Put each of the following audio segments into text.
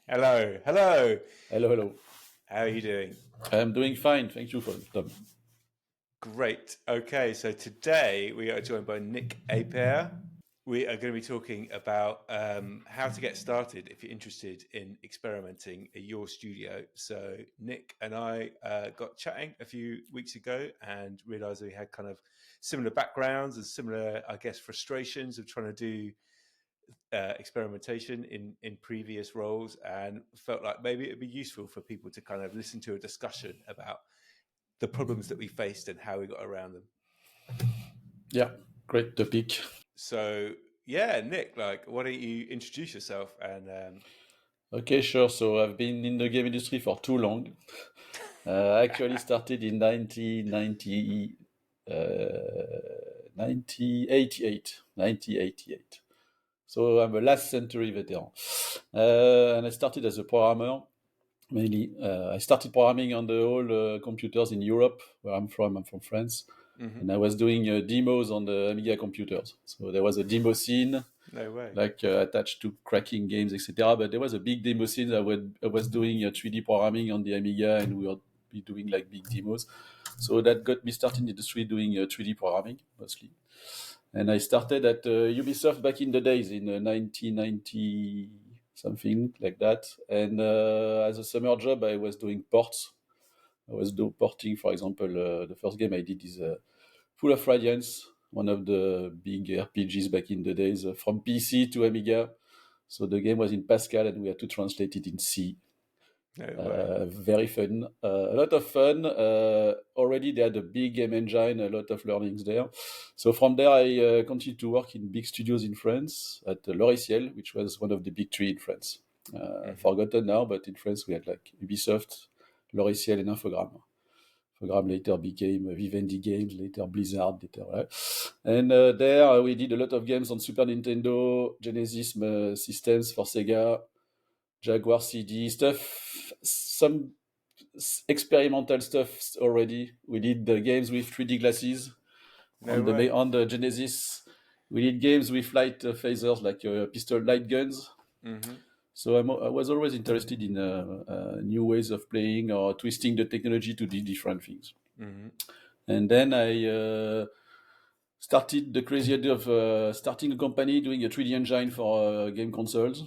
Hello, hello. Hello, hello. How are you doing? I'm doing fine. Thank you for Tom. Great. Okay, so today we are joined by Nick Eypert. We are going to be talking about how to get started if you're interested in experimenting at your studio. So, Nick and I got chatting a few weeks ago and realized we had kind of similar backgrounds and similar, I guess, frustrations of trying to do experimentation in previous roles, and felt like maybe it'd be useful for people to kind of listen to a discussion about the problems that we faced and how we got around them. Yeah, great topic. So yeah, Nick, like, why don't you introduce yourself and Okay, sure. So I've been in the game industry for too long. I actually started in 1990, 1988. So I'm a last century veteran. And I started as a programmer, mainly. I started programming on the old computers in Europe, where I'm from. I'm from France. Mhm. And I was doing demos on the Amiga computers. So there was a demo scene, No way. like attached to cracking games, etc. But there was a big demo scene. I was doing 3D programming on the Amiga, and we would be doing like big demos. So that got me started in the industry doing 3D programming mostly. And I started at Ubisoft back in the days in 1990 something like that. And as a summer job, I was doing ports. I was porting, for example, the first game I did is Full of Radiance, one of the big RPGs back in the days, from PC to Amiga. So the game was in Pascal and we had to translate it in C. No way. Very fun, a lot of fun. Already they had a big game engine, a lot of learnings there. So from there, I continued to work in big studios in France at Loriciel, which was one of the big three in France. Mhm. Forgotten now, but in France we had like Ubisoft, Loriciel, and Infogrames. Infogrames later became Vivendi Games, later Blizzard, later. Right? And there we did a lot of games on Super Nintendo, Genesis systems for Sega, Jaguar CD stuff, some experimental stuff already. We did the games with 3D glasses No way. on the Genesis. We did games with light phasers like pistol light guns. Mhm. So I was always interested in new ways of playing or twisting the technology to do different things. Mhm. And then I started the crazy idea of starting a company doing a 3D engine for game consoles.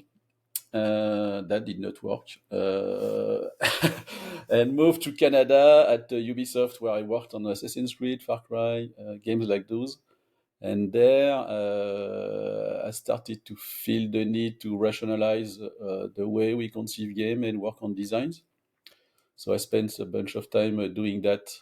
That did not work. And moved to Canada at Ubisoft, where I worked on Assassin's Creed, Far Cry, games like those. And there, I started to feel the need to rationalize the way we conceive game and work on designs. So I spent a bunch of time doing that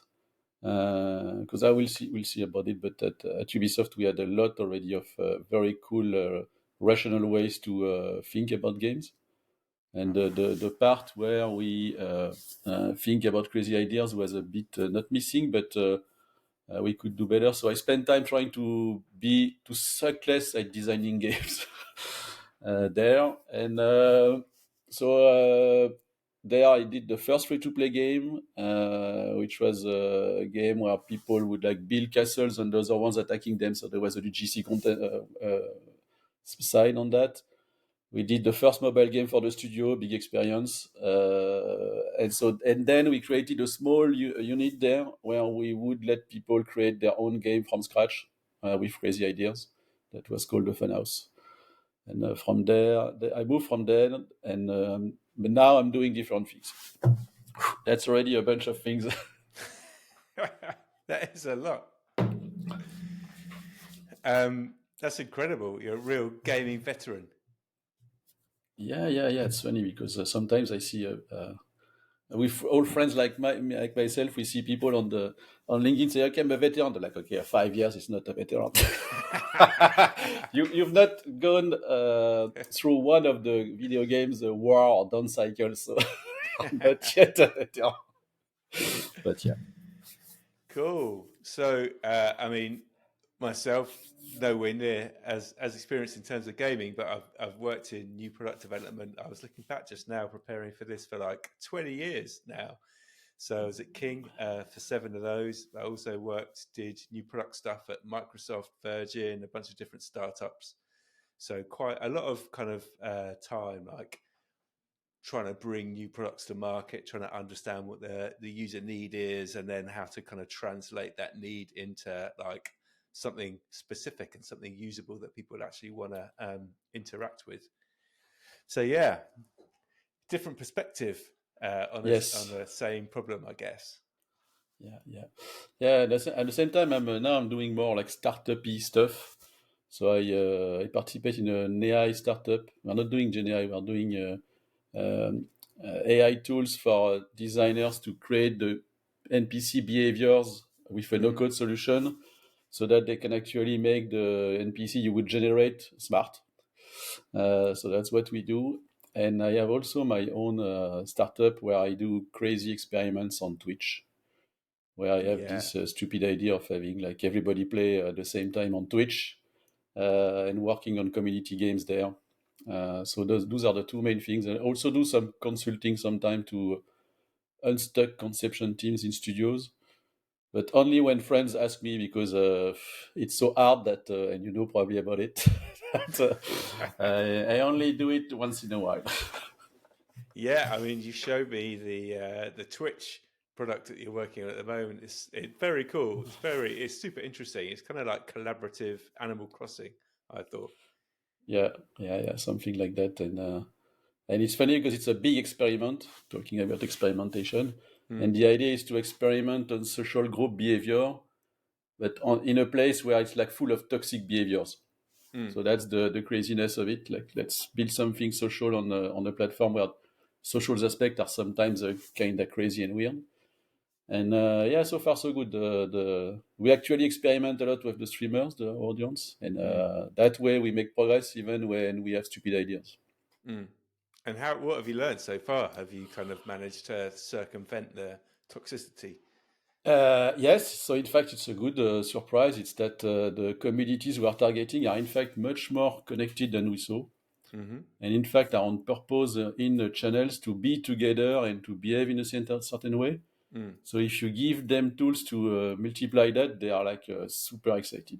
because I will see we'll see about it. But at Ubisoft, we had a lot already of very cool rational ways to think about games. And the part where we think about crazy ideas was a bit not missing, but we could do better. So I spent time trying to suck less at designing games there. And there I did the first free-to-play game, which was a game where people would like build castles and the other ones attacking them. So there was a UGC content side on that. We did the first mobile game for the studio, big experience, and then we created a small unit there where we would let people create their own game from scratch with crazy ideas. That was called the Funhouse. And from there, I moved from there, and but now I'm doing different things. That's already a bunch of things. That is a lot. That's incredible. You're a real gaming veteran. Yeah. It's funny because sometimes I see with old friends like myself, we see people on LinkedIn say, "Okay, I'm a veteran." They're like, "Okay, 5 years is not a veteran." You've not gone through one of the video games, war or down cycle, so not yet a veteran. But yeah, Cool. So, I mean, myself, nowhere near as experienced in terms of gaming, but I've worked in new product development. I was looking back just now, preparing for this for like 20 years now. So I was at King for 7 of those. I also did new product stuff at Microsoft, Virgin, a bunch of different startups. So quite a lot of kind of time, like trying to bring new products to market, trying to understand what the user need is, and then how to kind of translate that need into like something specific and something usable that people actually want to interact with. So yeah, different perspective on Yes. the same problem, I guess. Yeah. At the same time, now I'm doing more like startup-y stuff. So I participate in an AI startup. We're not doing Gen AI. We're doing AI tools for designers to create the NPC behaviors with a Mm, no-code solution, so that they can actually make the NPC you would generate smart. So that's what we do. And I have also my own startup where I do crazy experiments on Twitch, where I have yeah, this stupid idea of having like everybody play at the same time on Twitch, and working on community games there. So those are the two main things. And also do some consulting sometime to unstuck conception teams in studios, but only when friends ask me, because it's so hard that, and you know probably about it, that I only do it once in a while. yeah. I mean, you showed me the Twitch product that you're working on at the moment. It's very cool. It's super interesting. It's kind of like collaborative Animal Crossing, I thought. Yeah, something like that. And it's funny because it's a big experiment, talking about experimentation. Mm, And the idea is to experiment on social group behavior, but in a place where it's like full of toxic behaviors. mm, So that's the craziness of it. Like, let's build something social on a platform where social aspects are sometimes kind of crazy and weird. And yeah, so far so good. We actually experiment a lot with the streamers, the audience, and mm, that way we make progress even when we have stupid ideas. mm. And what have you learned so far? Have you kind of managed to circumvent the toxicity? Yes, so in fact, it's a good surprise. It's that the communities we are targeting are in fact much more connected than we saw, Hmm. and in fact are on purpose in the channels to be together and to behave in a certain way. Mm, So if you give them tools to multiply that, they are like super excited.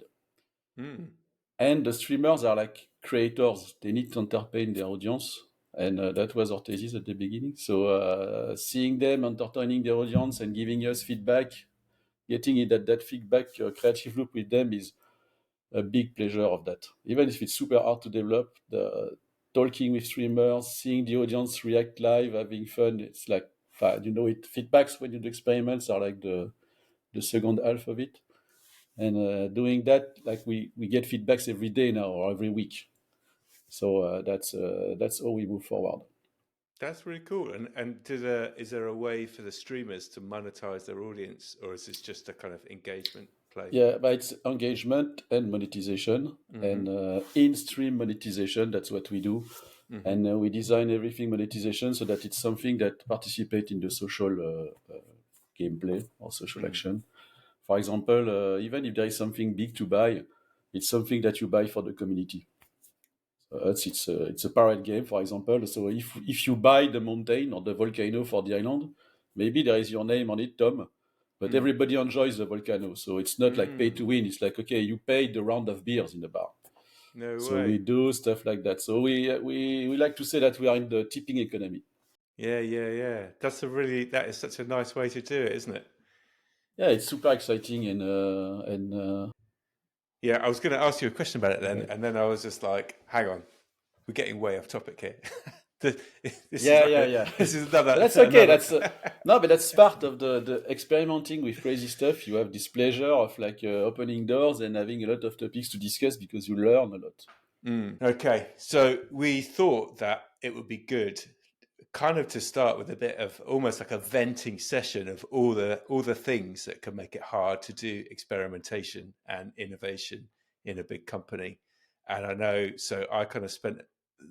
mm, And the streamers are like creators; they need to entertain their audience, and that was our thesis at the beginning. So seeing them entertaining their audience and giving us feedback, getting in that feedback creative loop with them is a big pleasure of that. Even if it's super hard to develop, the talking with streamers, seeing the audience react live, having fun, it's like fun. Feedbacks when you do experiments are like the second half of it. And doing that, like we get feedbacks every day now or every week. So that's how we move forward. that's really cool. And is there a way for the streamers to monetize their audience, or is this just a kind of engagement play? Yeah, but it's engagement and monetization, Mm-hmm. and in-stream monetization. That's what we do, Mm-hmm. and we design everything monetization so that it's something that participate in the social gameplay or social Mm. action. For example, even if there is something big to buy, it's something that you buy for the community. It's a pirate game, for example. So if you buy the mountain or the volcano for the island, maybe there is your name on it, Tom, but Mm. everybody enjoys the volcano. So it's not like pay to Mm. win. It's like, okay, you paid the round of beers in the bar. No So we way. do stuff like that. So we like to say that we are in the tipping economy. Yeah, yeah, yeah. That is such a nice way to do it, isn't it? Yeah, it's super exciting and Yeah, I was going to ask you a question about it then, okay. and then I was just like, hang on, we're getting way off topic here. Th- this is Yeah, like yeah, a yeah. this is But another that's okay. another. That's no, but that's part of the experimenting with crazy stuff. You have this pleasure of like opening doors and having a lot of topics to discuss because you learn a lot. Mm. Okay, so we thought that it would be good, kind of to start with a bit of almost like a venting session of all the things that can make it hard to do experimentation and innovation in a big company. And I know, so I kind of spent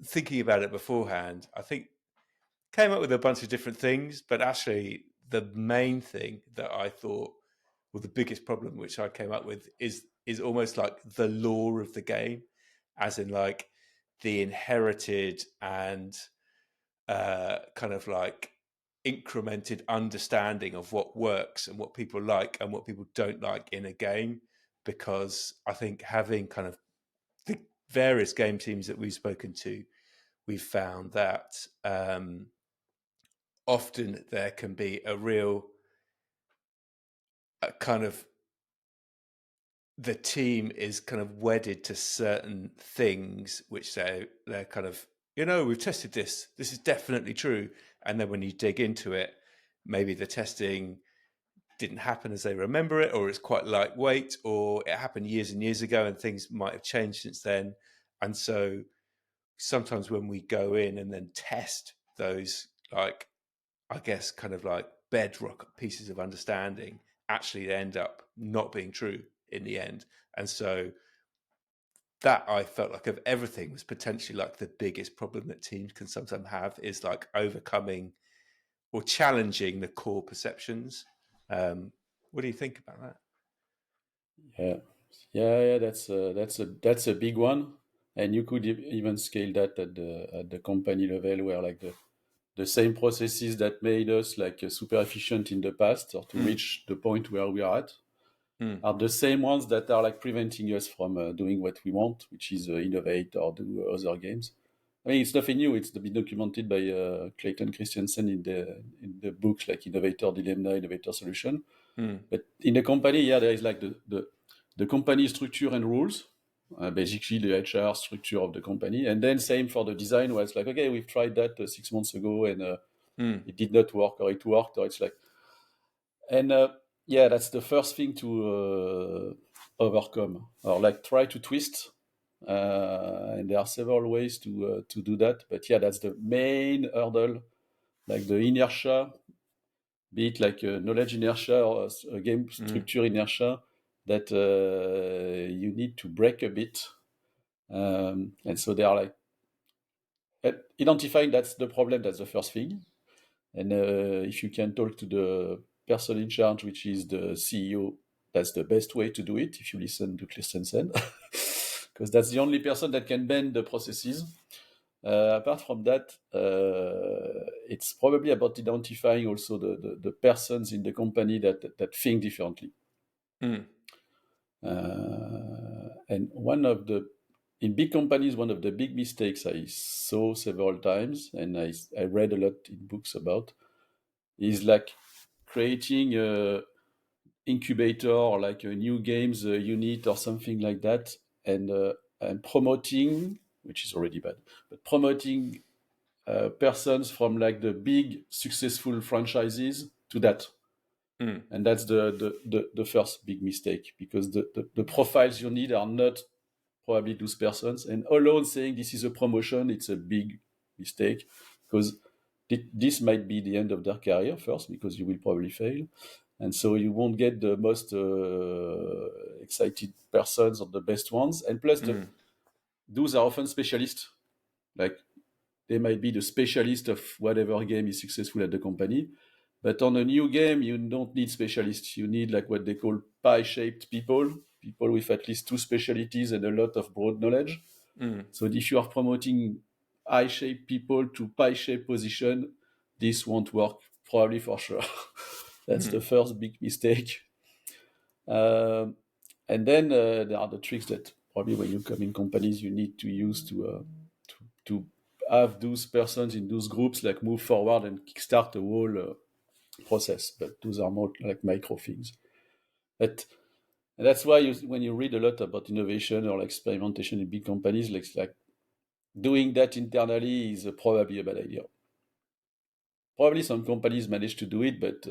thinking about it beforehand. I think came up with a bunch of different things, but actually the main thing that I thought, well, the biggest problem which I came up with is almost like the law of the game, as in like the inherited and kind of like incremented understanding of what works and what people like and what people don't like in a game. Because I think having kind of the various game teams that we've spoken to, we've found that. often there can be a real kind of, the team is kind of wedded to certain things which they're kind of, we've tested this is definitely true, and then when you dig into it, maybe the testing didn't happen as they remember it, or it's quite lightweight, or it happened years and years ago and things might have changed since then. And so sometimes when we go in and then test those, like, I guess kind of like bedrock pieces of understanding, actually they end up not being true in the end. And so that, I felt like, of everything, was potentially like the biggest problem that teams can sometimes have, is like overcoming or challenging the core perceptions. What do you think about that? Yeah, yeah. That's a big one, and you could even scale that at the company level, where like the same processes that made us like super efficient in the past, or to reach the point where we are at, are the same ones that are like preventing us from doing what we want, which is innovate or do other games. I mean, it's nothing new. It's been documented by Clayton Christensen in the books like Innovator Dilemma, Innovator Solution. But in the company, yeah, there is like the company structure and rules, basically the HR structure of the company. And then same for the design, where it's like, okay, we've tried that 6 months ago and it did not work, or it worked, or it's like, and yeah, that's the first thing to overcome, or like try to twist. And there are several ways to do that. But yeah, that's the main hurdle, like the inertia, be it like knowledge inertia or a game structure inertia, that you need to break a bit. And so they are like identifying that's the problem. That's the first thing. And if you can talk to the person in charge, which is the CEO, that's the best way to do it. If you listen to Christensen, because that's the only person that can bend the processes. Apart from that, it's probably about identifying also the persons in the company that think differently. And in big companies, one of the big mistakes I saw several times, and I read a lot in books about, is like creating a incubator or like a new games unit or something like that, and promoting, which is already bad, but promoting persons from like the big successful franchises to that. And that's the first big mistake, because the profiles you need are not probably those persons. And alone saying this is a promotion, it's a big mistake, because this might be the end of their career first, because you will probably fail. And so you won't get the most excited persons or the best ones. And plus, those are often specialists. Like, they might be the specialist of whatever game is successful at the company. But on a new game, you don't need specialists. You need like what they call pie-shaped people with at least two specialties and a lot of broad knowledge. So if you are promoting eye-shaped people to pie-shaped position, this won't work, probably, for sure. That's the first big mistake. And then there are the tricks that probably when you come in companies you need to use to have those persons in those groups like move forward and kickstart the whole process. But those are more like micro things. And that's why when you read a lot about innovation or like experimentation in big companies, like doing that internally is probably a bad idea. Probably some companies manage to do it, but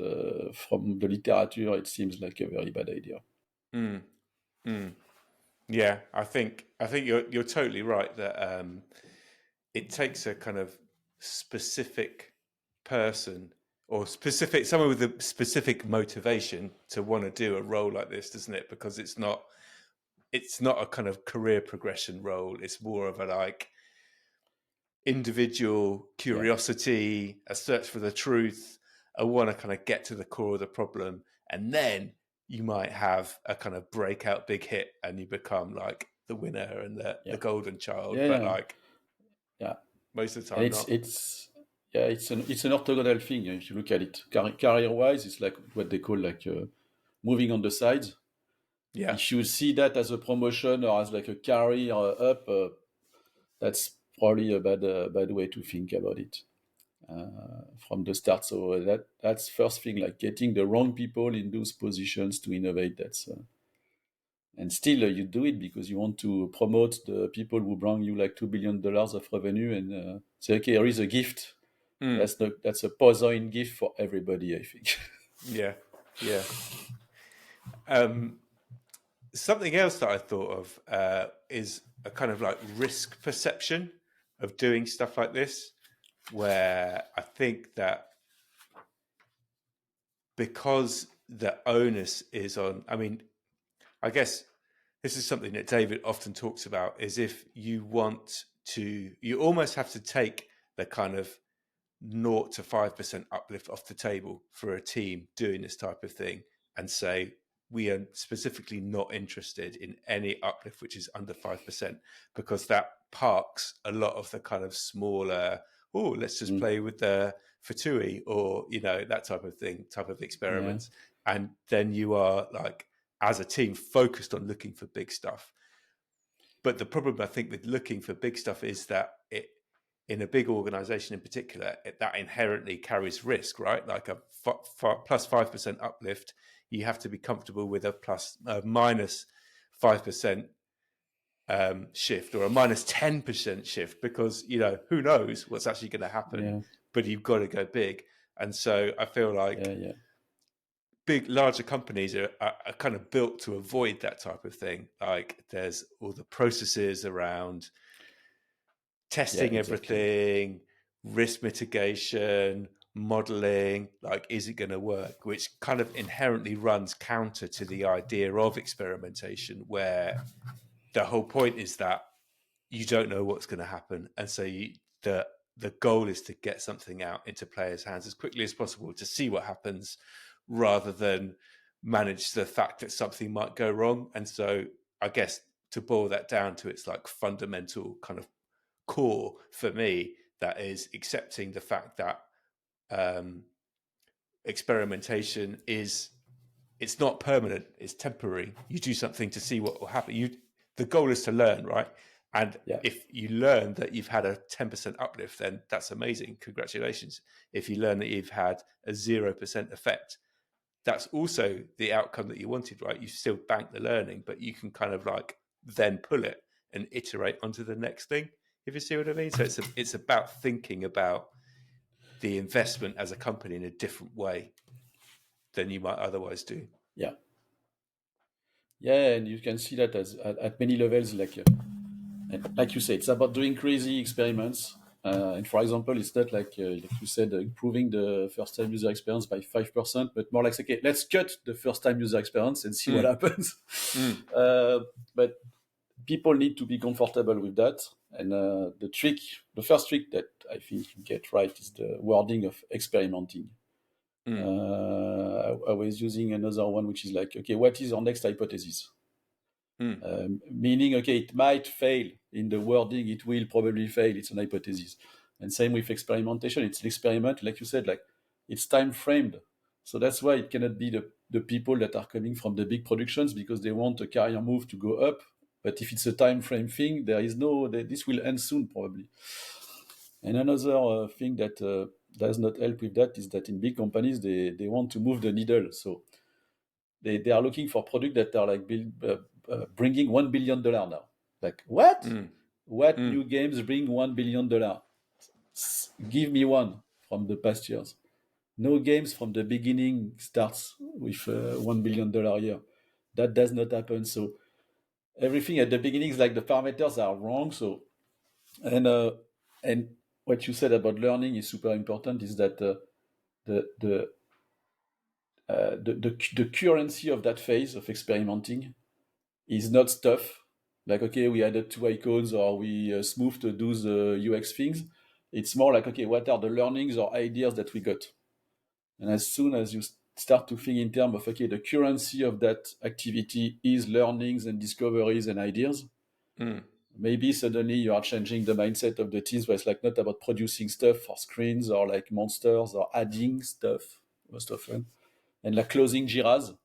from the literature, it seems like a very bad idea. Yeah, I think you're totally right that it takes a kind of specific person, or someone with a specific motivation to want to do a role like this, doesn't it? Because it's not a kind of career progression role. It's more of a like individual curiosity, a search for the truth. I want to kind of get to the core of the problem, and then you might have a kind of breakout big hit, and you become like the winner and the golden child. Yeah, But yeah, like yeah. most of the And time, not. it's an orthogonal thing if you look at it. Career wise, it's like what they call like moving on the sides. Yeah. If you see that as a promotion or as like a career up, that's probably a bad way to think about it. from the start. So that's first thing, like getting the wrong people in those positions to innovate. And still you do it because you want to promote the people who bring you like $2 billion of revenue, and say, okay, here is a gift. Mm. That's a poison gift for everybody, I think. Yeah, yeah. Something else that I thought of is a kind of like risk perception of doing stuff like this, where I think that because the onus is on, I mean, I guess this is something that David often talks about, is if you want to, you almost have to take the kind of 0 to 5% uplift off the table for a team doing this type of thing and say, we are specifically not interested in any uplift which is under 5%, because that parks a lot of the kind of smaller, oh, let's just play with the Fatui, or, you know, that type of thing, type of Yeah, experiments. And then you are like, as a team, focused on looking for big stuff. But the problem, I think, with looking for big stuff is that it, in a big organization in particular, that inherently carries risk, right? Like a plus 5% uplift, you have to be comfortable with a minus 5% shift, or a minus 10% shift, because, you know, who knows what's actually going to happen, yeah, but you've got to go big. And so I feel like yeah, larger companies are kind of built to avoid that type of thing. Like, there's all the processes around yeah, testing exactly. everything, risk mitigation, modeling, like, is it going to work? Which kind of inherently runs counter to the idea of experimentation, where the whole point is that you don't know what's going to happen. And so the goal is to get something out into players' hands as quickly as possible to see what happens, rather than manage the fact that something might go wrong. And so I guess, to boil that down to its like fundamental kind of core for me, that is accepting the fact that um, experimentation is, it's not permanent, it's temporary. You do something to see what will happen. The goal is to learn, right? And Yeah, if you learn that you've had a 10% uplift, then that's amazing, congratulations. If you learn that you've had a 0% effect, that's also the outcome that you wanted, right? You still bank the learning, but you can kind of like then pull it and iterate onto the next thing, if you see what I mean. So it's about thinking about the investment as a company in a different way than you might otherwise do. yeah, yeah, and you can see that at many levels, like you said, it's about doing crazy experiments. And for example, it's not like you said, improving the first-time user experience by 5%, but more like, okay, let's cut the first-time user experience and see what Mm, happens. mm, But people need to be comfortable with that. And the first trick that I think you get right is the wording of experimenting. mm, I was using another one, which is like, okay, what is our next hypothesis? mm, Meaning, okay, it might fail. In the wording, it will probably fail. It's an hypothesis. And same with experimentation. It's an experiment, like you said, like it's time framed. So that's why it cannot be the people that are coming from the big productions, because they want a career move to go up. But if it's a time frame thing, there is no, this will end soon probably. And another thing that does not help with that is that in big companies, they want to move the needle. So they are looking for products that are like bringing $1 billion now. Like, what? mm, What mm. new games bring $1 billion? Give me one from the past years. No games from the beginning starts with $1 billion a year. That does not happen. So everything at the beginning is like the parameters are wrong. So and uh, and what you said about learning is super important. Is that the the the currency of that phase of experimenting is not stuff like, okay, we added two icons or we smoothed those UX things. It's more like, okay, what are the learnings or ideas that we got? And as soon as you start to think in terms of, okay, the currency of that activity is learnings and discoveries and ideas, Mm. maybe suddenly you are changing the mindset of the teams, where it's like not about producing stuff for screens or like monsters or adding stuff most often, and like closing Jiras.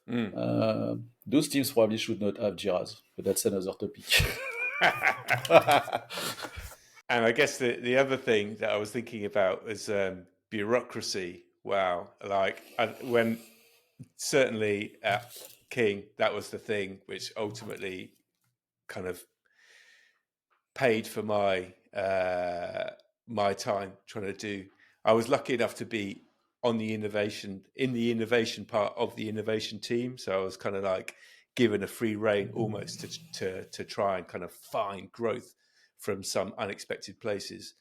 Mm. Uh, those teams probably should not have Jiras, but that's another topic. And I guess the other thing that I was thinking about was bureaucracy. Wow, when certainly at King, that was the thing which ultimately kind of paid for my time trying to do. I was lucky enough to be on the innovation part of the innovation team, so I was kind of like given a free rein almost to try and kind of find growth from some unexpected places,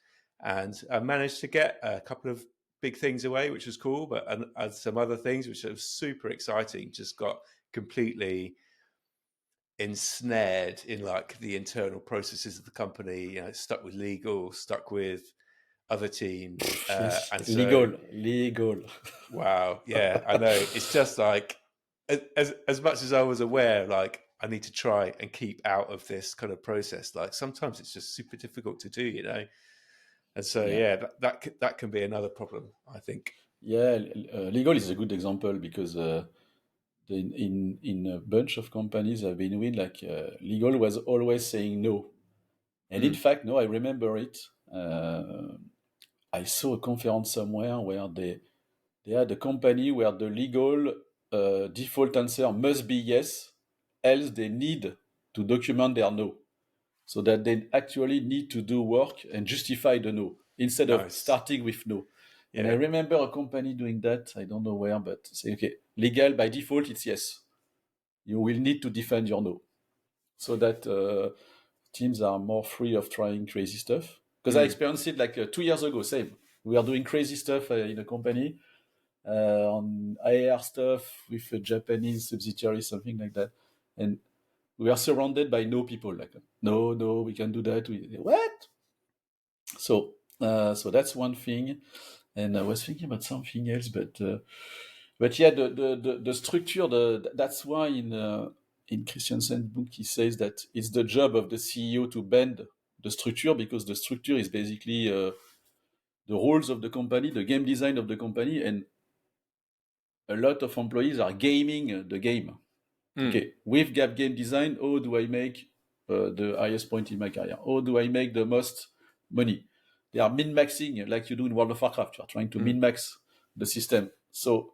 and I managed to get a couple of big things away, which was cool, but and some other things which was super exciting just got completely ensnared in like the internal processes of the company, stuck with legal, stuck with other teams. Yes, And so, legal. wow, yeah, I know. It's just like, as much as I was aware, like, I need to try and keep out of this kind of process. Like, sometimes it's just super difficult to do. And so, Yeah, yeah, that can be another problem, I think. yeah. Legal is a good example because in a bunch of companies I've been with, like legal was always saying no, and in Mm, fact, no, I remember it. Uh, I saw a conference somewhere where they had a company where the legal default answer must be yes, else they need to document their no, so that they actually need to do work and justify the no instead of nice. starting with no. And I Yeah. remember a company doing that. I don't know where, but say, okay, legal by default, it's yes. You will need to defend your no, so that teams are more free of trying crazy stuff. Because I Mm, experienced it like 2 years ago. Same, we are doing crazy stuff in a company on IAR stuff with a Japanese subsidiary, something like that, and we are surrounded by no people. Like, no, no, we can do that. What? So that's one thing. And I was thinking about something else, but yeah, the structure. That's why in Christiansen's book he says that it's the job of the CEO to bend the structure, because the structure is basically the rules of the company, the game design of the company, and a lot of employees are gaming the game. mm, Okay, with Gap game design, how do I make the highest point in my career? How do I make the most money? They are min-maxing like you do in World of Warcraft. You are trying to mm, min-max the system. So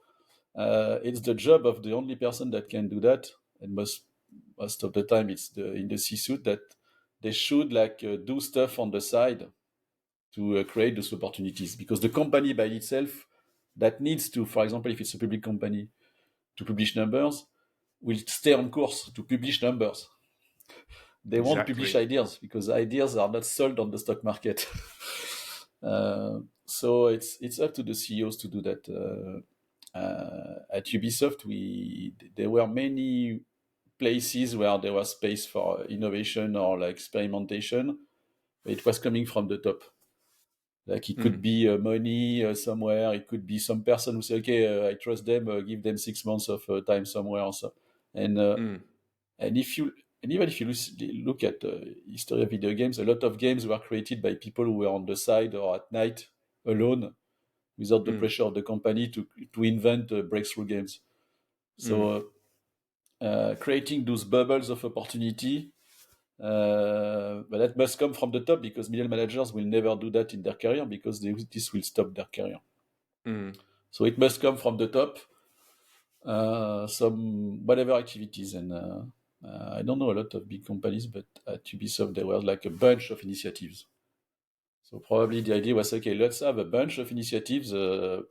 it's the job of the only person that can do that, and most of the time it's in the C-suite that they should like do stuff on the side to create those opportunities, because the company by itself that needs to, for example, if it's a public company, to publish numbers, will stay on course to publish numbers. They won't publish exactly. ideas because ideas are not sold on the stock market. So it's up to the CEOs to do that. At Ubisoft, there were many places where there was space for innovation or like experimentation. It was coming from the top. Like it could Mm, be money somewhere. It could be some person who say, "Okay, I trust them. Give them 6 months of time somewhere." Also, and uh, mm, and if you and even if you look at the history of video games, a lot of games were created by people who were on the side or at night alone, without the mm, pressure of the company to invent breakthrough games. mm, So creating those bubbles of opportunity, but that must come from the top, because middle managers will never do that in their career, because this will stop their career. mm. So it must come from the top, some whatever activities. And I don't know a lot of big companies, but at Ubisoft there were like a bunch of initiatives. So probably the idea was, okay, let's have a bunch of initiatives.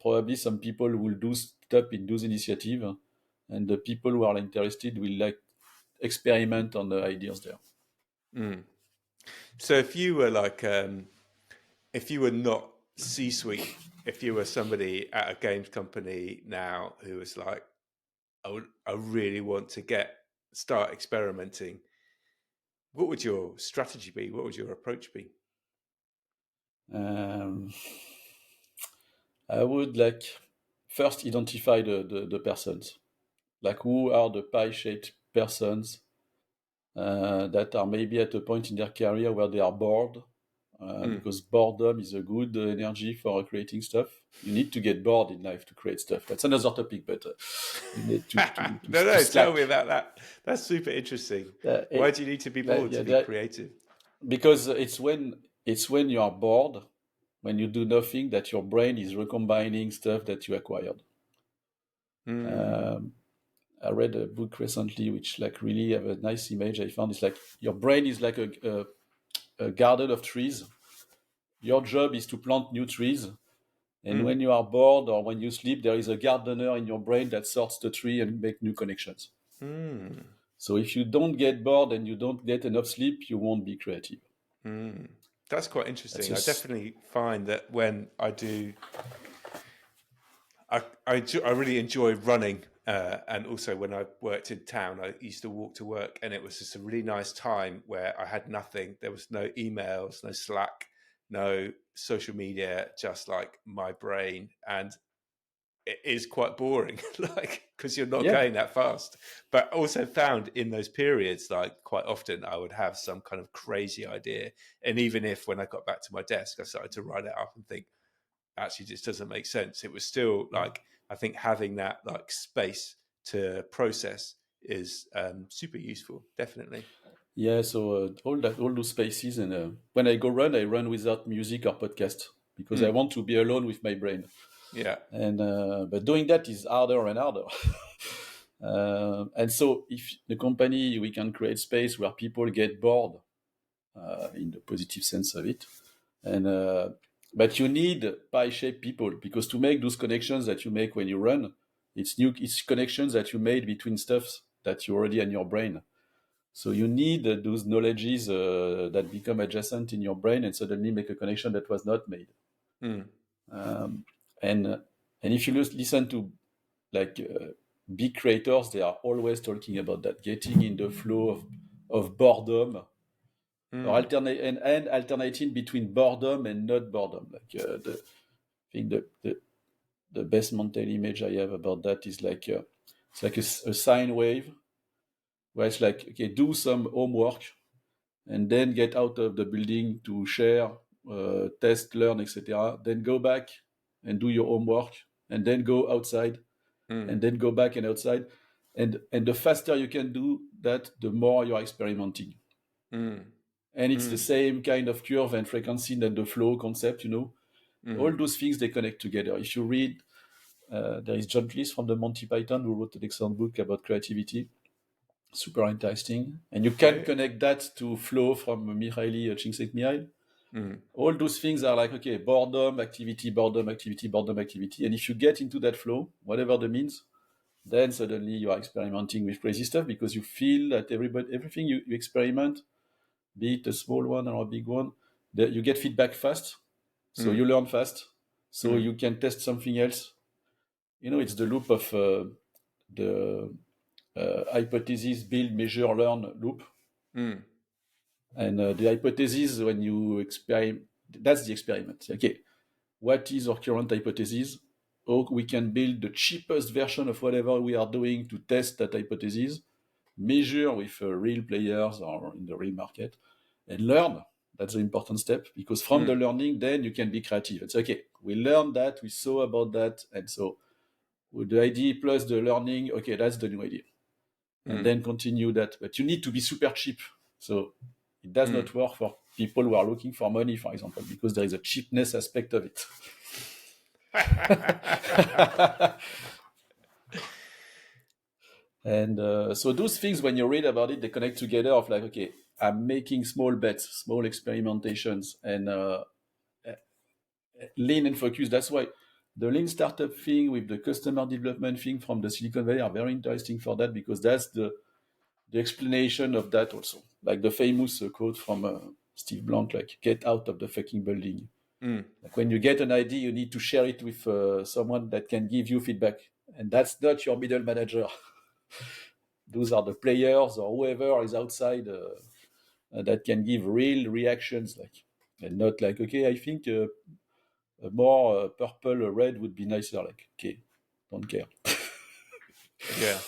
Probably some people will do stuff in those initiatives, and the people who are interested will like experiment on the ideas there. Mm. So if you were not C-suite, if you were somebody at a games company now who was like, I really want to start experimenting, what would your strategy be? What would your approach be? Um, I would like first identify the persons, like who are the pie-shaped persons that are maybe at a point in their career where they are bored, Mm. because boredom is a good energy for creating stuff. You need to get bored in life to create stuff. That's another topic, but you need to No, tell slack. me about that. That's super interesting. Uh, Why it, do you need to be bored to yeah, be creative? because it's when it's when you are bored, when you do nothing, that your brain is recombining stuff that you acquired. Um, I read a book recently which like really have a nice image I found. It's like your brain is like a garden of trees. Your job is to plant new trees. And when you are bored or when you sleep, there is a gardener in your brain that sorts the tree and make new connections. So if you don't get bored and you don't get enough sleep, you won't be creative. That's quite That's interesting. I just definitely find that when I do, I really enjoy running. And also when I worked in town, I used to walk to work, and it was just a really nice time where I had nothing. There was no emails, no Slack, no social media, just like my brain. And it is quite boring, like, because you're not yeah, going that fast. But also found in those periods, like quite often I would have some kind of crazy idea. And even if when I got back to my desk, I started to write it up and think, actually this doesn't make sense, it was still like, I think having that like space to process is super useful, definitely. yeah. So all those spaces, and when I run without music or podcast because I Mm, want to be alone with my brain. yeah. And but doing that is harder and harder. And so, if the company we can create space where people get bored, in the positive sense of it, and but you need pie-shaped people because to make those connections that you make when you run, it's connections that you made between stuffs that you already in your brain. So you need those knowledges that become adjacent in your brain and suddenly make a connection that was not made. Mm, Um, and and if you listen to like big creators, they are always talking about that, getting in the flow of boredom or mm, alternate and alternating between boredom and not boredom. Like I think the best mental image I have about that is like it's like a sine wave where it's like, okay, do some homework and then get out of the building to share, test, learn, etc. Then go back and do your homework and then go outside mm, and then go back and outside. And the faster you can do that, the more you're experimenting. mm, And it's the mm, same kind of curve and frequency than the flow concept, you know. All mm. those things, they connect together. If you read, there is John Cleese from the Monty Python who wrote an excellent book about creativity. Super interesting. And you Oh can yeah. connect that to flow from Mihaly Csikszentmihalyi. Mm, All those things are like, okay, boredom, activity, boredom, activity, boredom, activity. And if you get into that flow, whatever the means, then suddenly you are experimenting with crazy stuff because you feel that everything you experiment, be it a small one or a big one, that you get feedback fast. So mm, you learn fast. So mm, you can test something else. You know, it's the loop of the hypothesis, build, measure, learn loop. mm, And the hypothesis, when you experiment, that's the experiment. Okay, what is our current hypothesis? How we can build the cheapest version of whatever we are doing to test that hypothesis, measure with real players or in the real market, and learn. That's the important step because from the mm, learning, then you can be creative. It's okay. We learned that, we saw about that, and so with the idea plus the learning, okay, that's the new idea, and mm, then continue that. But you need to be super cheap. So it does mm. not work for people who are looking for money, for example, because there is a cheapness aspect of it. And so those things, when you read about it, they connect together of like, okay, I'm making small bets, small experimentations, and lean and focus. That's why the lean startup thing with the customer development thing from the Silicon Valley are very interesting for that because that's the explanation of that also. Like the famous quote from Steve Blank, like, get out of the fucking building. Mm, Like when you get an idea, you need to share it with someone that can give you feedback. And that's not your middle manager. Those are the players or whoever is outside that can give real reactions, like, and not like, okay, I think a more purple or red would be nicer. Like, okay, don't care. yeah.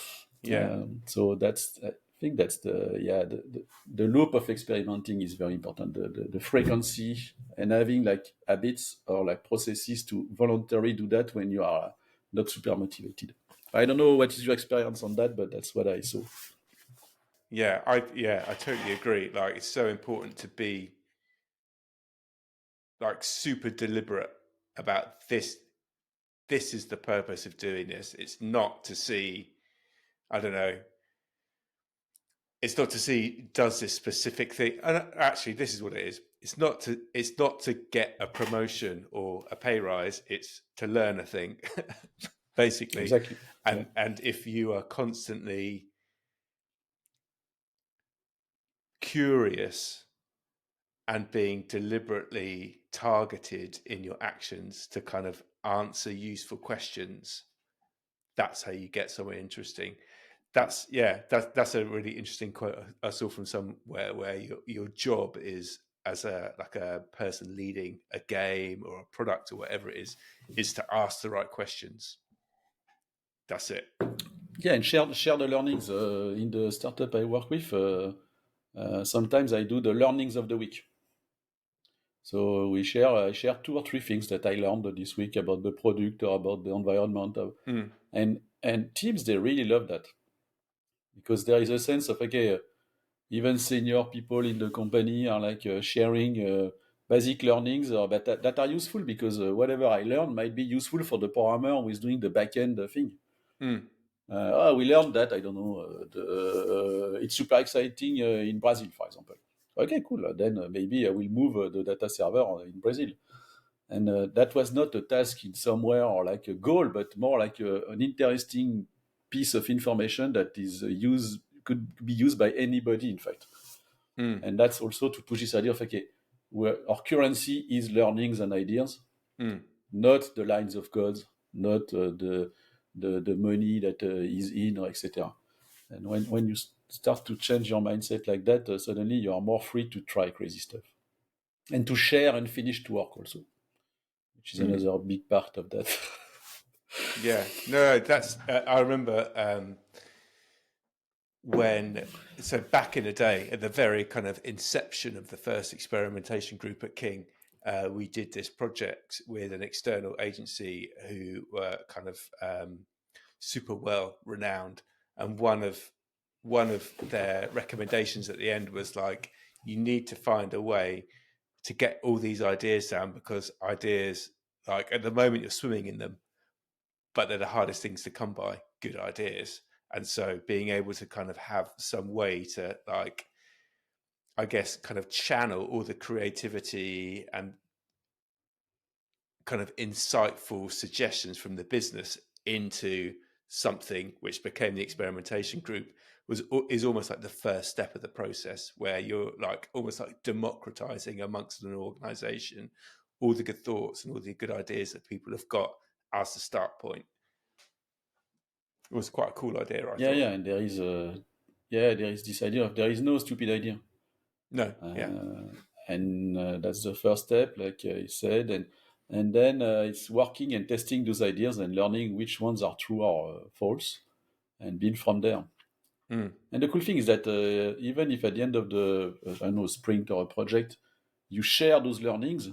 Yeah. So that's, I think that's the loop of experimenting is very important. The frequency and having like habits or like processes to voluntarily do that when you are not super motivated. I don't know what is your experience on that, but that's what I saw. Yeah, I totally agree. Like, it's so important to be like super deliberate about this. This is the purpose of doing this. It's not to see, I don't know, it's not to see does this specific thing. And actually, this is what it is. It's not to get a promotion or a pay rise. It's to learn a thing, basically. Exactly. Yeah. And if you are constantly curious and being deliberately targeted in your actions to kind of answer useful questions, that's how you get somewhere interesting. That's a really interesting quote I saw from somewhere, where your job is, as a person leading a game or a product or whatever it is to ask the right questions. That's it. Yeah, and share the learnings in the startup I work with. Sometimes I do the learnings of the week. So I share 2 or 3 things that I learned this week about the product or about the environment, and teams, they really love that, because there is a sense of, okay, even senior people in the company are like sharing basic learnings, or that are useful, because whatever I learn might be useful for the programmer who is doing the backend thing. We learned that, I don't know, it's super exciting in Brazil, for example. Okay, cool. Then maybe I will move the data server in Brazil. And that was not a task in somewhere or like a goal, but more like an interesting piece of information that is could be used by anybody, in fact. And that's also to push this idea of, okay, our currency is learnings and ideas, not the lines of code, not the money that is in, or etc. And when you start to change your mindset like that, suddenly you are more free to try crazy stuff and to share unfinished work also, which is another big part of that. Yeah, no, that's. I remember so back in the day, at the very kind of inception of the first experimentation group at King, we did this project with an external agency who were kind of super well renowned, and one of their recommendations at the end was like, you need to find a way to get all these ideas down, because ideas, like, at the moment you're swimming in them, but they're the hardest things to come by, good ideas. And so being able to kind of have some way to, like, I guess, kind of channel all the creativity and kind of insightful suggestions from the business into something which became the experimentation group is almost like the first step of the process, where you're like almost like democratizing amongst an organization all the good thoughts and all the good ideas that people have got as the start point. It was quite a cool idea, I Yeah, thought. yeah, and there is this idea of there is no stupid idea, No, yeah. and that's the first step, like you said, and then it's working and testing those ideas and learning which ones are true or false, and build from there. And the cool thing is that even if at the end of the I don't know, sprint or a project, you share those learnings,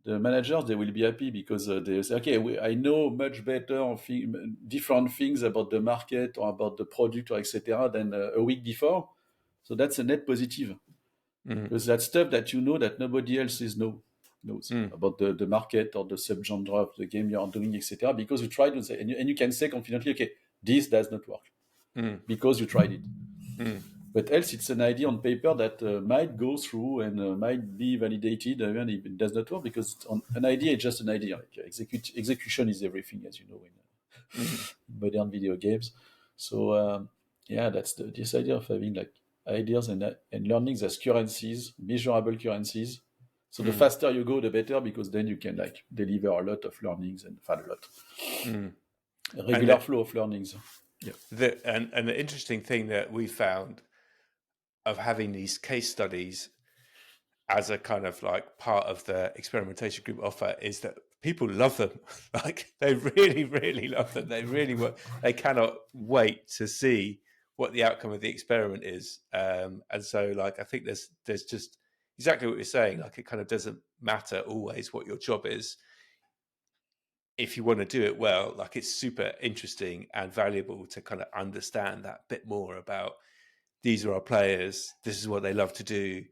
the managers, they will be happy, because they say, okay, I know much better different things about the market or about the product or etc. than a week before. So that's a net positive, because that's stuff that you know that nobody else knows about the market or the subgenre of the game you are doing, etc. Because you tried to say, and you can say confidently, okay, this does not work because you tried it. But else, it's an idea on paper that might go through and might be validated, even if it does not work, because an idea is just an idea. Like, execution is everything, as you know, in modern video games. So yeah, that's this idea of having like ideas and learnings as currencies, measurable currencies. So the faster you go, the better, because then you can like deliver a lot of learnings and a lot, a And regular flow of learnings. Yeah. and the interesting thing that we found of having these case studies as a kind of like part of the experimentation group offer is that people love them. Like, they really, really love them. They really work. They cannot wait to see what the outcome of the experiment is. And so, like, I think there's just exactly what you're saying. Like, it kind of doesn't matter always what your job is. If you want to do it well, like, it's super interesting and valuable to kind of understand that bit more about, these are our players, this is what they love to do.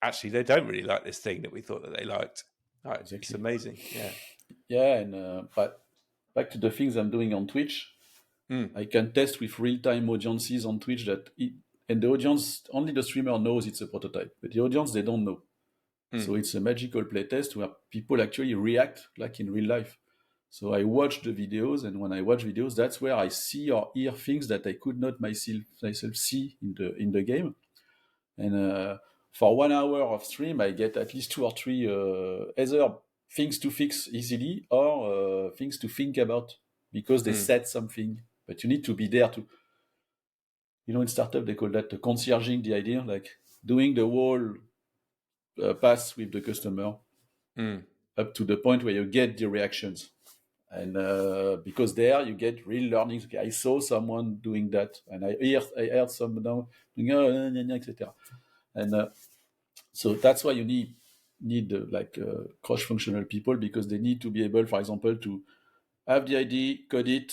Actually, they don't really like this thing that we thought that they liked. Right. It's Exactly. amazing. Yeah. Yeah, and but back to the things I'm doing on Twitch, Mm. I can test with real-time audiences on Twitch and the audience, only the streamer knows it's a prototype, but the audience, they don't know. Mm. So it's a magical playtest where people actually react like in real life. So I watch the videos, and when I watch videos, that's where I see or hear things that I could not myself see in the game. And for 1 hour of stream, I get at least two or three either things to fix easily or things to think about because they Mm. said something. But you need to be there to, in startup they call that the concierging the idea, like doing the whole pass with the customer Mm. up to the point where you get the reactions. And because there you get real learnings. Okay, I saw someone doing that, and I heard someone doing etc. And so that's why you need cross-functional people, because they need to be able, for example, to have the idea, code it,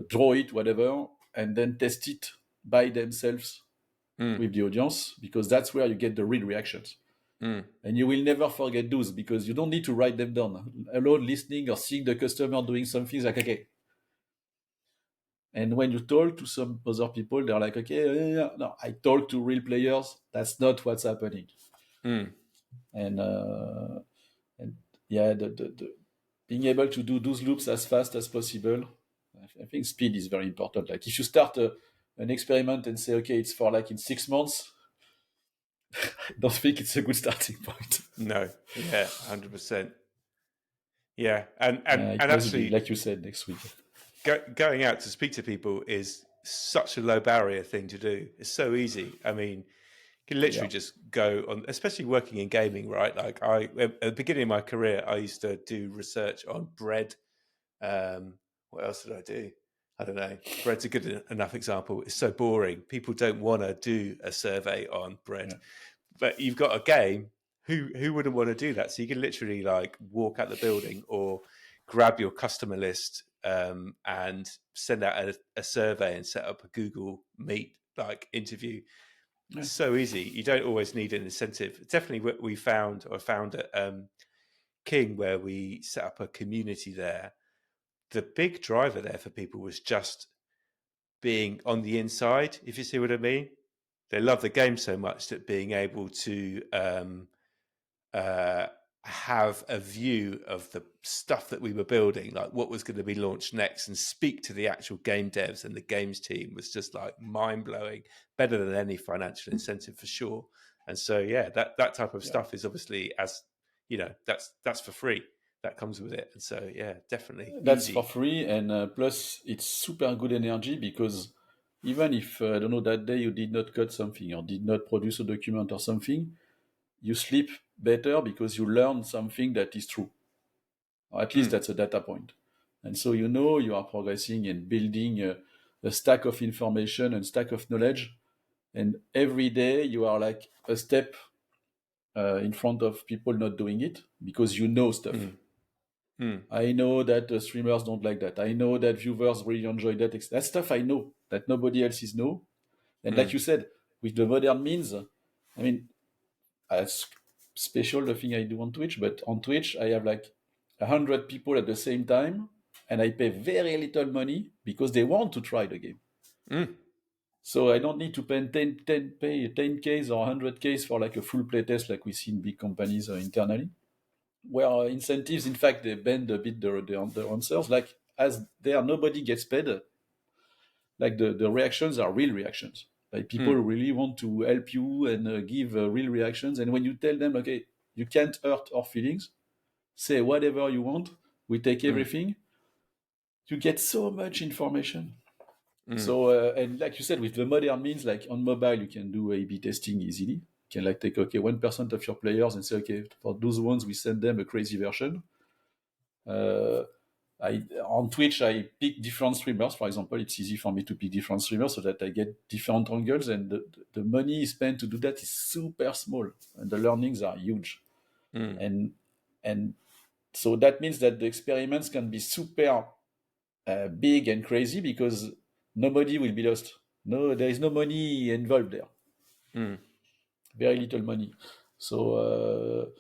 draw it, whatever, and then test it by themselves Mm. with the audience, because that's where you get the real reactions. Mm. And you will never forget those, because you don't need to write them down. Alone listening or seeing the customer doing something, it's like, okay. And when you talk to some other people, they're like, okay, no, I talk to real players. That's not what's happening. Mm. And and yeah, the being able to do those loops as fast as possible. I think speed is very important. Like if you start an experiment and say, okay, it's for like in 6 months, I don't think it's a good starting point. No. Yeah. 100%. Yeah. And It must be, actually, like you said, next week. going out to speak to people is such a low barrier thing to do. It's so easy. I mean, you can Yeah. literally just go on, especially working in gaming, right? Like at the beginning of my career, I used to do research on bread. What else did I do? I don't know. Bread's a good enough example. It's so boring. People don't want to do a survey on bread, Yeah. but you've got a game. Who wouldn't want to do that? So you can literally like walk out the building or grab your customer list and send out a survey and set up a Google Meet like interview. Yeah. So easy. You don't always need an incentive. Definitely what we found or found at King, where we set up a community there. The big driver there for people was just being on the inside, if you see what I mean. They love the game so much that being able to uh, have a view of the stuff that we were building, like what was going to be launched next, and speak to the actual game devs and the games team was just like mind blowing, better than any financial incentive for sure. And so, yeah, that type of Yeah. stuff is obviously, as you know, that's for free. That comes with it. And so, yeah, definitely That's for easy. free, and plus it's super good energy, because even if I don't know, that day you did not cut something or did not produce a document or something, you sleep better because you learn something that is true, or at least Mm, that's a data point. And so you are progressing and building a stack of information and stack of knowledge, and every day you are like a step in front of people not doing it, because you know stuff. mm, mm, I know that streamers don't like that. I know that viewers really enjoy that. That stuff I know that nobody else is know. And like mm, you said, with the modern means, I mean, it's special the thing I do on Twitch, but on Twitch I have like 100 people at the same time, and I pay very little money because they want to try the game. mm, So I don't need to pay 10Ks or 100Ks for like a full playtest like we see in big companies internally, where incentives, in fact, they bend a bit the answers. Like as there, nobody gets paid. Like the reactions are real reactions. Like people mm, really want to help you and give real reactions. And when you tell them, okay, you can't hurt our feelings, say whatever you want, we take mm, everything. You get so much information. mm, So and like you said, with the modern means, like on mobile, you can do A/B testing easily. You can like take 1% of your players and say, okay, for those ones we send them a crazy version. Uh, on Twitch, I pick different streamers. For example, it's easy for me to pick different streamers so that I get different angles, and the money spent to do that is super small, and the learnings are huge. mm, And so that means that the experiments can be super big and crazy, because nobody will be lost. No, there is no money involved there. mm, Very little money. So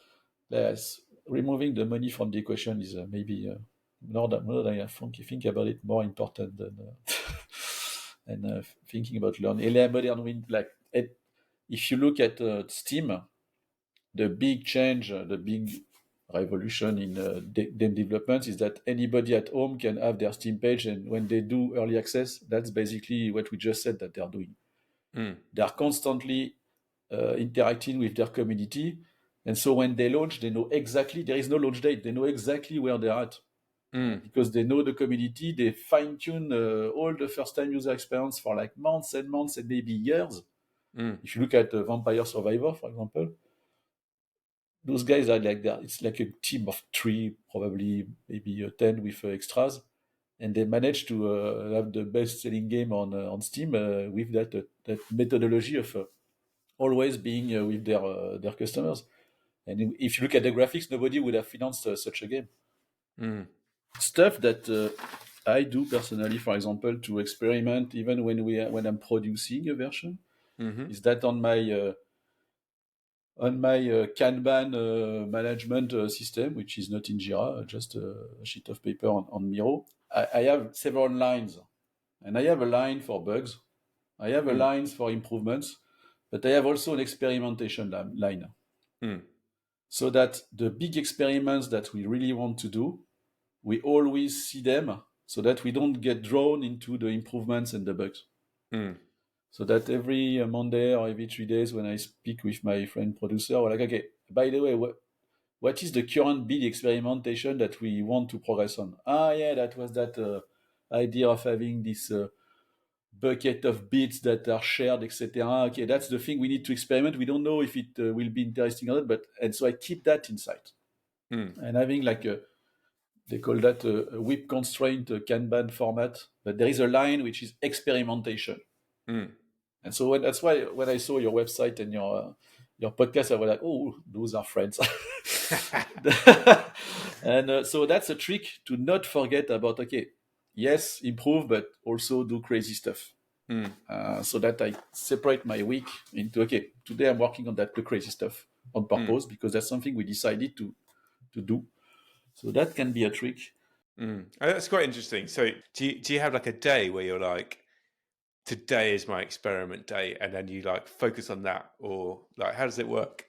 Yes, removing the money from the equation is maybe more than I think about it, more important than and thinking about learning. Modern wind, like if you look at Steam, the big change, the big revolution in game development is that anybody at home can have their Steam page, and when they do early access, that's basically what we just said that they are doing. They are constantly interacting with their community, and so when they launch, they know exactly, there is no launch date, they know exactly where they're at. Because they know the community, they fine-tune all the first-time user experience for like months and months and maybe years. If you look at Vampire Survivor, for example, those guys are like that. It's like a team of 3, probably maybe 10 with extras, and they managed to have the best-selling game on Steam with that methodology of always being with their customers. And if you look at the graphics, nobody would have financed such a game. Stuff that I do personally, for example, to experiment, even when I'm producing a version, is that on my Kanban management system, which is not in Jira, just a sheet of paper on Miro, I have several lines. And I have a line for bugs. I have a line for improvements, but I have also an experimentation line. So that the big experiments that we really want to do, we always see them so that we don't get drawn into the improvements and the bugs. So that every Monday or every 3 days when I speak with my friend producer, we're like, okay, by the way, what is the current big experimentation that we want to progress on? Yeah, that was that idea of having this bucket of bits that are shared, etc. Okay, that's the thing we need to experiment. We don't know if it will be interesting or not, and so I keep that inside. And having like they call that a whip constraint Kanban format, but there is a line which is experimentation. And so that's why when I saw your website and your podcast, I was like, oh, those are friends. And so that's a trick to not forget about, okay, yes, improve, but also do crazy stuff. So that I separate my week into, okay, today I'm working on the crazy stuff on purpose because that's something we decided to do. So that can be a trick. That's quite interesting. So do you have like a day where you're like, today is my experiment day, and then you like focus on that, or like how does it work?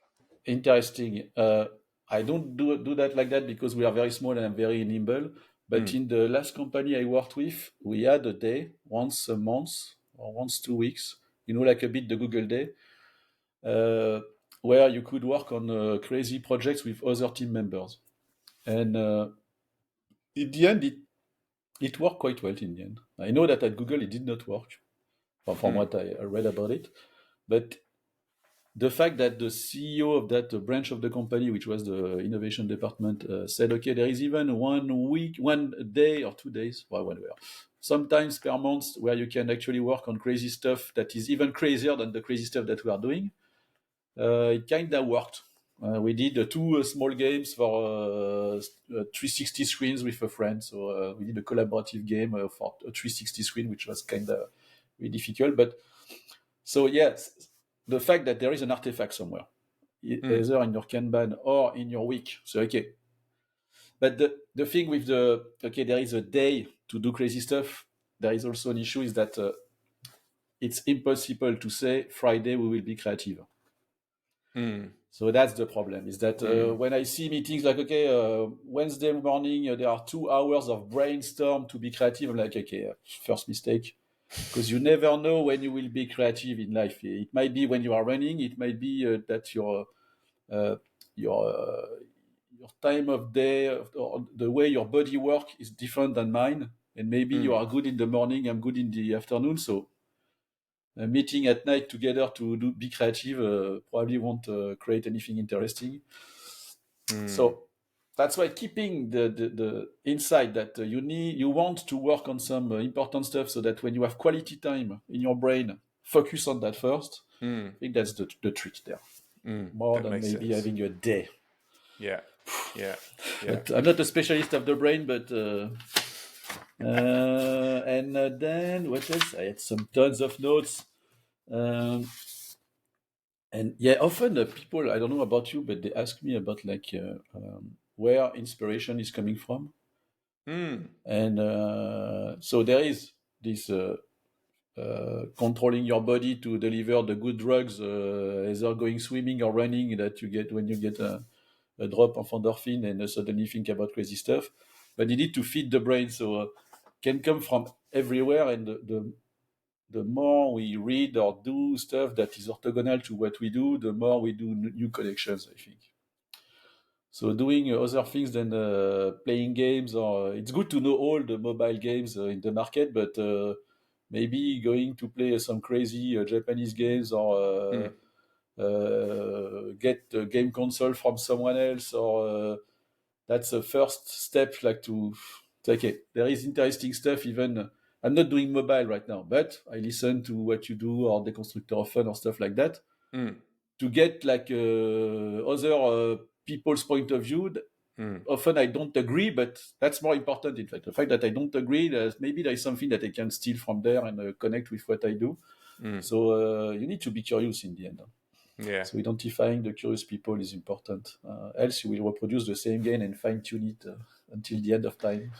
Interesting. I don't do that like that because we are very small and I'm very nimble. But in the last company I worked with, we had a day once a month or once 2 weeks, like a bit the Google Day, where you could work on crazy projects with other team members. And in the end, it worked quite well in the end. I know that at Google it did not work, from what I read about it. But the fact that the CEO of that branch of the company, which was the innovation department, said, okay, there is even 1 week, 1 day or 2 days, well, whatever, sometimes per month where you can actually work on crazy stuff that is even crazier than the crazy stuff that we are doing. It kind of worked. We did 2 small games for 360 screens with a friend. So we did a collaborative game for a 360 screen, which was kind of really difficult. But so, yes, the fact that there is an artifact somewhere, either in your Kanban or in your week. So, okay. But the thing with there is a day to do crazy stuff. There is also an issue is that it's impossible to say Friday we will be creative. So that's the problem, is that when I see meetings like, okay, Wednesday morning, there are 2 hours of brainstorm to be creative, I'm like, okay, first mistake. Because you never know when you will be creative in life. It might be when you are running. It might be that your time of day, or the way your body work is different than mine. And maybe you are good in the morning, I'm good in the afternoon. So a meeting at night together to be creative probably won't create anything interesting. So that's why keeping the insight that you want to work on some important stuff, so that when you have quality time in your brain, focus on that first. I think that's the trick there, more That than makes maybe sense. having a day. Yeah. But I'm not a specialist of the brain, but and then what else? I had some tons of notes. And yeah, often people, I don't know about you, but they ask me about like where inspiration is coming from. And so there is this controlling your body to deliver the good drugs, either going swimming or running, that you get when you get a drop of endorphin and suddenly think about crazy stuff. But you need to feed the brain, so can come from everywhere. And the more we read or do stuff that is orthogonal to what we do, the more we do new connections, I think. So doing other things than playing games, or it's good to know all the mobile games in the market, but maybe going to play some crazy Japanese games, or get a game console from someone else, or that's the first step, like to okay, there is interesting stuff. Even I'm not doing mobile right now, but I listen to what you do, or Deconstructor of Fun, or stuff like that, to get like other people's point of view. Often I don't agree, but that's more important. In fact, the fact that I don't agree, maybe there is something that I can steal from there and connect with what I do. So you need to be curious in the end. Yeah. So identifying the curious people is important. Else you will reproduce the same game and fine tune it until the end of time.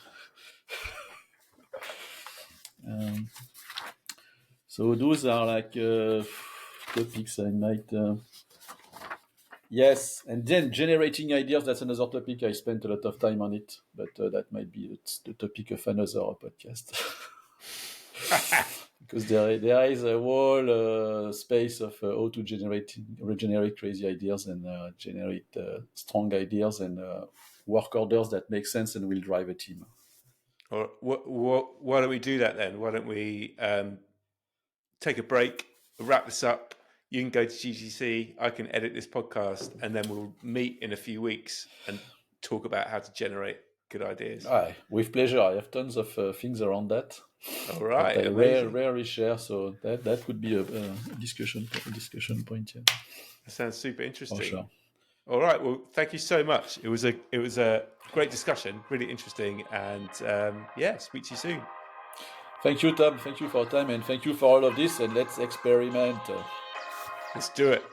So those are like topics I might. Yes, and then generating ideas, that's another topic. I spent a lot of time on it, but that might be the topic of another podcast. Because there is a whole space of how to regenerate crazy ideas and generate strong ideas and work orders that make sense and will drive a team. Or why don't we do that then? Why don't we take a break, wrap this up? You can go to GTC, I can edit this podcast, and then we'll meet in a few weeks and talk about how to generate good ideas. Aye, with pleasure. I have tons of things around that. All right, that I amazing. rarely share, so that would be a discussion point. Yeah. That sounds super interesting. For sure. All right, well, thank you so much. It was a great discussion, really interesting, and yeah, speak to you soon. Thank you, Tom. Thank you for your time, and thank you for all of this. And let's experiment. Let's do it.